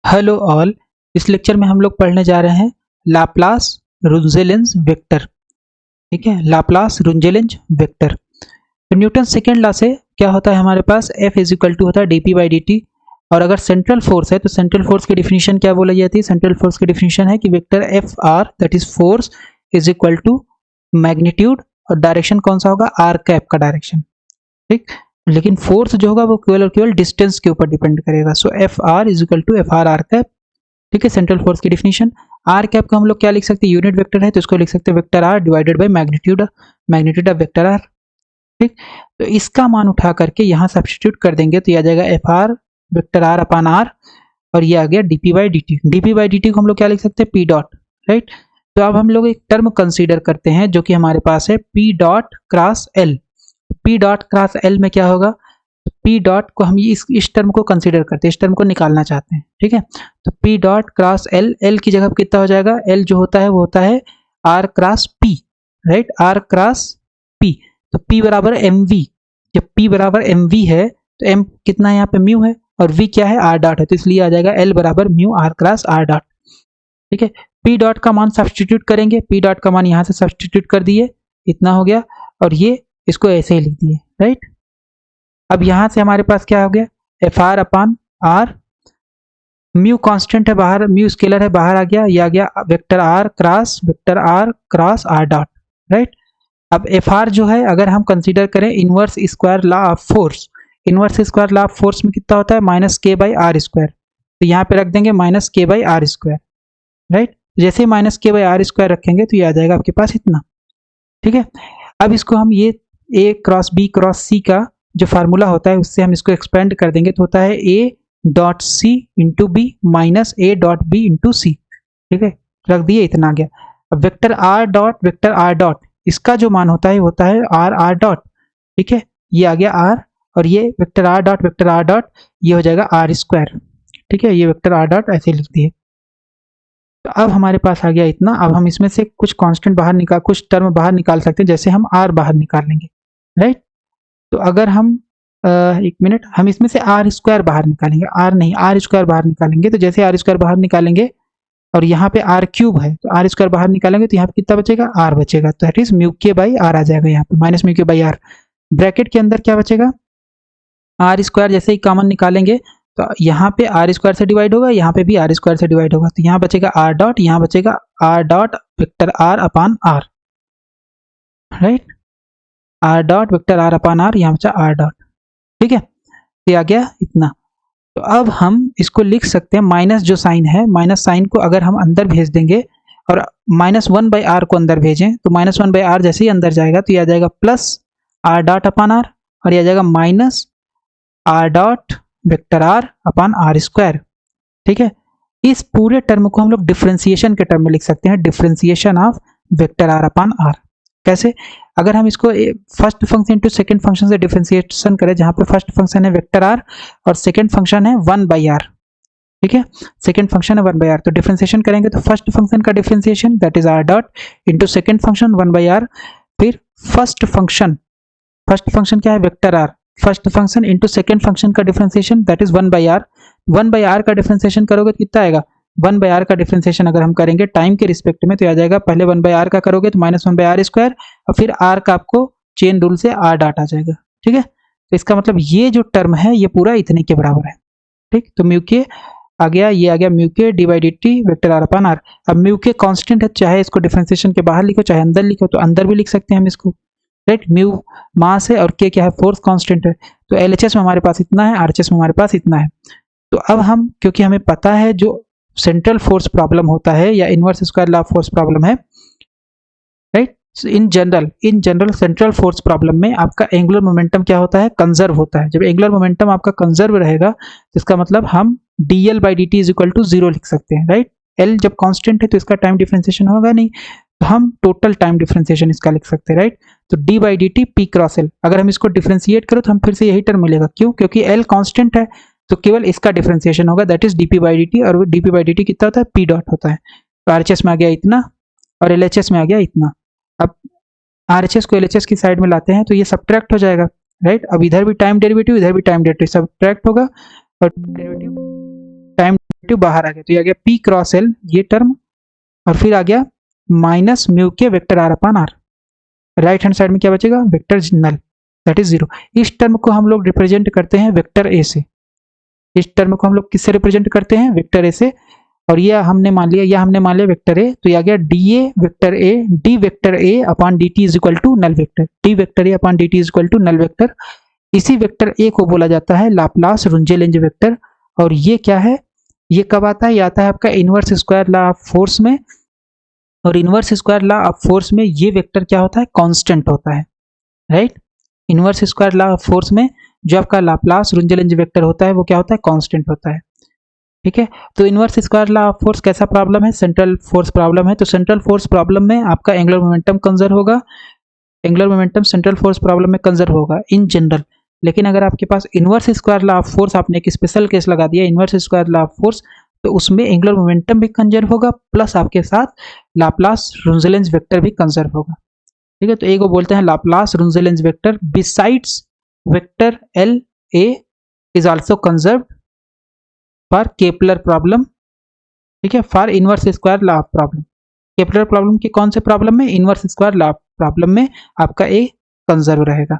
Hello all. इस lecture में हम लोग पढ़ने जा रहे हैं लाप्लास रुंजेलेंज वेक्टर। ठीक है, लाप्लास रुंजेलेंज वेक्टर। तो न्यूटन सेकेंड लॉ से क्या होता है, हमारे पास F इज इक्वल टू होता है D P by D T. और अगर सेंट्रल फोर्स है तो सेंट्रल फोर्स की डिफिनीशन क्या बोली जाती है? सेंट्रल फोर्स की डिफिनीशन है कि vector F R that is force is equal to magnitude, और डायरेक्शन कौन सा होगा? आर कैप का डायरेक्शन। ठीक, लेकिन फोर्स जो होगा वो केवल और केवल डिस्टेंस के ऊपर डिपेंड करेगा। So F R is equal to F R r cap. ठीक है, सेंट्रल फोर्स की डिफिनीशन। आर कैप को हम लोग क्या लिख सकते हैं? यूनिट वेक्टर है तो इसको लिख सकते हैं vector R divided by magnitude, magnitude of vector R. ठीक, तो इसका मान उठा करके यहाँ सब्स्टिट्यूट कर देंगे तो ये आ जाएगा F R vector R upon R, और ये आ गया DP by D T. DP by D T को हम लोग क्या लिख सकते हैं? P dot. राइट, तो अब हम लोग एक टर्म कंसीडर करते हैं जो कि हमारे पास है P dot cross L. P dot cross L में क्या होगा? पी डॉट को हम इस टर्म को कंसीडर करते हैं, इस टर्म को निकालना चाहते हैं। ठीक है, तो P dot cross L, L की जगह कितना हो जाएगा? एल जो होता है वो होता है R cross P. Right, R cross P, तो पी बराबर एम वी। जब पी बराबर एम वी है तो एम कितना है यहाँ पे? म्यू है, और वी क्या है? आर डॉट है, तो इसलिए आ जाएगा एल बराबर mu R cross R dot. ठीक है, पी डॉट का मान सब्स्टिट्यूट करेंगे, पी डॉट का मान यहाँ से सब्स्टिट्यूट कर दिए, इतना हो गया, और ये इसको ऐसे ही लिख दिए। राइट, अब यहां से हमारे पास क्या हो गया? F R upon R, mu constant है बाहर, म्यू स्केलर है बाहर आ गया, ये आ गया vector R cross R dot. Right, अब एफ आर जो है अगर हम कंसीडर करें inverse square law of force, inverse square law of force में कितना होता है? माइनस के बाई आर स्क्वायर। तो यहाँ पे रख देंगे माइनस के बाई आर स्क्वायर। राइट, जैसे माइनस के बाई आर स्क्वायर रखेंगे तो ये आ जाएगा आपके पास इतना। ठीक है, अब इसको हम ये ए क्रॉस बी क्रॉस सी का जो फार्मूला होता है उससे हम इसको एक्सपेंड कर देंगे तो होता है A dot C into B minus A dot B into C. ठीक है, रख दिए, इतना आ गया। अब वेक्टर आर डॉट इसका जो मान होता है आर आर डॉट। ठीक है, ये आ गया आर, और ये वेक्टर आर डॉट ये हो जाएगा आर स्क्वायर। ठीक है, ये वेक्टर आर डॉट ऐसे लिख दिए। तो अब हमारे पास आ गया इतना। अब हम इसमें से कुछ कांस्टेंट बाहर निकाल, कुछ टर्म बाहर निकाल सकते हैं, जैसे हम आर बाहर निकाल लेंगे। राइट, तो अगर हम एक मिनट, हम इसमें से आर स्क्वायर बाहर निकालेंगे, आर नहीं आर स्क्वायर बाहर निकालेंगे, तो जैसे आर स्क्वायर बाहर निकालेंगे और यहाँ पे आर क्यूब है तो आर स्क्वायर बाहर निकालेंगे तो यहाँ पे कितना बचेगा? आर बचेगा, तो दैट इज म्यू के बाई आर आ जाएगा, यहाँ पे माइनस म्यू के बाई आर। ब्रैकेट के अंदर क्या बचेगा? आर स्क्वायर जैसे ही कॉमन निकालेंगे तो यहाँ पे आर स्क्वायर से डिवाइड होगा, यहाँ पे भी आर स्क्वायर से डिवाइड होगा, तो यहाँ बचेगा आर डॉट, यहाँ बचेगा R dot vector R upon R. Right, R dot vector R upon R, यहाँ बचा आर डॉट। ठीक है, ये आ गया इतना। तो अब हम इसको लिख सकते हैं, माइनस जो साइन है, माइनस साइन को अगर हम अंदर भेज देंगे और माइनस वन बाई आर को अंदर भेजें तो माइनस वन बाई आर जैसे ही अंदर जाएगा तो ये आ जाएगा plus R dot upon R, और ये आ जाएगा minus R dot vector R upon R square. ठीक है, इस पूरे टर्म को हम लोग डिफरेंशिएशन के टर्म में लिख सकते हैं, differentiation of vector R upon R. कैसे? अगर हम इसको first function into second function से डिफरेंशिएशन करें, जहां पे फर्स्ट फंक्शन है वेक्टर आर और सेकंड फंक्शन है 1 बाई आर। ठीक है, सेकंड फंक्शन है 1 बाई आर, तो डिफरेंशिएशन करेंगे तो फर्स्ट फंक्शन का differentiation that is r dot into second function 1 by r, फिर फर्स्ट फंक्शन क्या है? Vector r, first function into second function का differentiation that is 1 by r. 1 by r का differentiation करोगे तो कितना आएगा? 1 बाई आर का डिफरेंशिएशन अगर हम करेंगे टाइम के रिस्पेक्ट में तो आ जाएगा, पहले 1 बाई आर का करोगे तो माइनस 1 बाई आर स्क्वायर, और फिर आर का आपको चेन रूल से आर डॉट आ जाएगा। ठीक है, तो इसका मतलब ये जो टर्म है ये पूरा इतने के बराबर है। ठीक, तो म्यू के आ गया, ये आ गया म्यू के D by D T vector R upon R. अब म्यू के कांस्टेंट है, चाहे इसको डिफरेंशिएशन के बाहर लिखो चाहे अंदर लिखो, तो अंदर भी लिख सकते हैं हम इसको। राइट, म्यू मास है और के क्या है? फोर्स कांस्टेंट है, तो एलएचएस में हमारे पास इतना है, आरएचएस में हमारे पास इतना है। तो अब हम, क्योंकि हमें पता है जो सेंट्रल फोर्स प्रॉब्लम होता है या inverse square law of force problem है, right, in general central force problem में आपका एंगुलर मोमेंटम क्या होता है? कंजर्व होता है। जब एंगुलर मोमेंटम आपका कंजर्व रहेगा तो इसका मतलब हम dl by D T is equal to 0 लिख सकते हैं। राइट, एल जब कांस्टेंट है तो इसका टाइम डिफरेंशिएशन होगा नहीं, तो हम टोटल टाइम डिफरेंशिएशन इसका लिख सकते हैं। राइट, तो D by D T P cross L, अगर हम इसको डिफरेंशिएट करो तो हम फिर से यही टर्म मिलेगा। क्यों? क्योंकि एल कांस्टेंट है तो केवल इसका डिफरेंशिएशन होगा, that is DP by D T, और डीपी बाई डी टी कितना होता है? पी डॉट होता है। तो आरएचएस में आ गया इतना और एलएचएस में आ गया इतना। अब आरएचएस को एलएचएस की साइड में लाते हैं तो ये सब्ट्रैक्ट हो जाएगा। राइट, अब इधर भी टाइम डेरिवेटिव इधर भी टाइम डेरिवेटिव सब्ट्रैक्ट होगा, और डेरिवेटिव टाइम बाहर आ गया, तो ये आ गया पी क्रॉस एल ये टर्म, और फिर आ गया माइनस म्यू के vector R upon R. Right hand side में क्या बचेगा, वेक्टर नल दैट इज 0। इस टर्म को हम लोग रिप्रेजेंट करते हैं वेक्टर ए से, इस टर्म को हम लोग किससे रिप्रेजेंट करते हैं, वेक्टर ए से। और ये हमने मान लिया वेक्टर ए, तो ये आ गया D A vector A, D vector A upon D T is equal to null vector, D vector A upon D T is equal to null vector. इसी वेक्टर ए को बोला जाता है लाप्लास रुंजेलेंज वेक्टर। और ये क्या है, ये कब आता है, ये आता है आपका inverse square law of force में। और inverse square law of force में ये वेक्टर क्या होता है, कांस्टेंट होता है, right. Inverse square law of force में जो आपका लाप्लास रुंजेलेंज वेक्टर होता है वो क्या होता है, कांस्टेंट होता है, ठीक है। तो inverse square law of force कैसा प्रॉब्लम है, सेंट्रल फोर्स प्रॉब्लम है। तो सेंट्रल फोर्स प्रॉब्लम में आपका एंगुलर मोमेंटम कंजर्व होगा, angular momentum central force problem में कंजर्व होगा इन जनरल। लेकिन अगर आपके पास inverse square law of force, आपने एक स्पेशल केस लगा दिया inverse square law of force, तो उसमें एंगुलर मोमेंटम भी कंजर्व होगा, प्लस आपके साथ लाप्लास रुंजेलेंज वेक्टर भी कंजर्व होगा, ठीक है। तो ए को बोलते हैं Laplace Runge Lenz vector. Besides vector L A is also conserved for Kepler problem, ठीक है, for inverse square law of problem. Kepler problem के कौन से प्रॉब्लम में, inverse square law of problem में आपका ए कंजर्व रहेगा।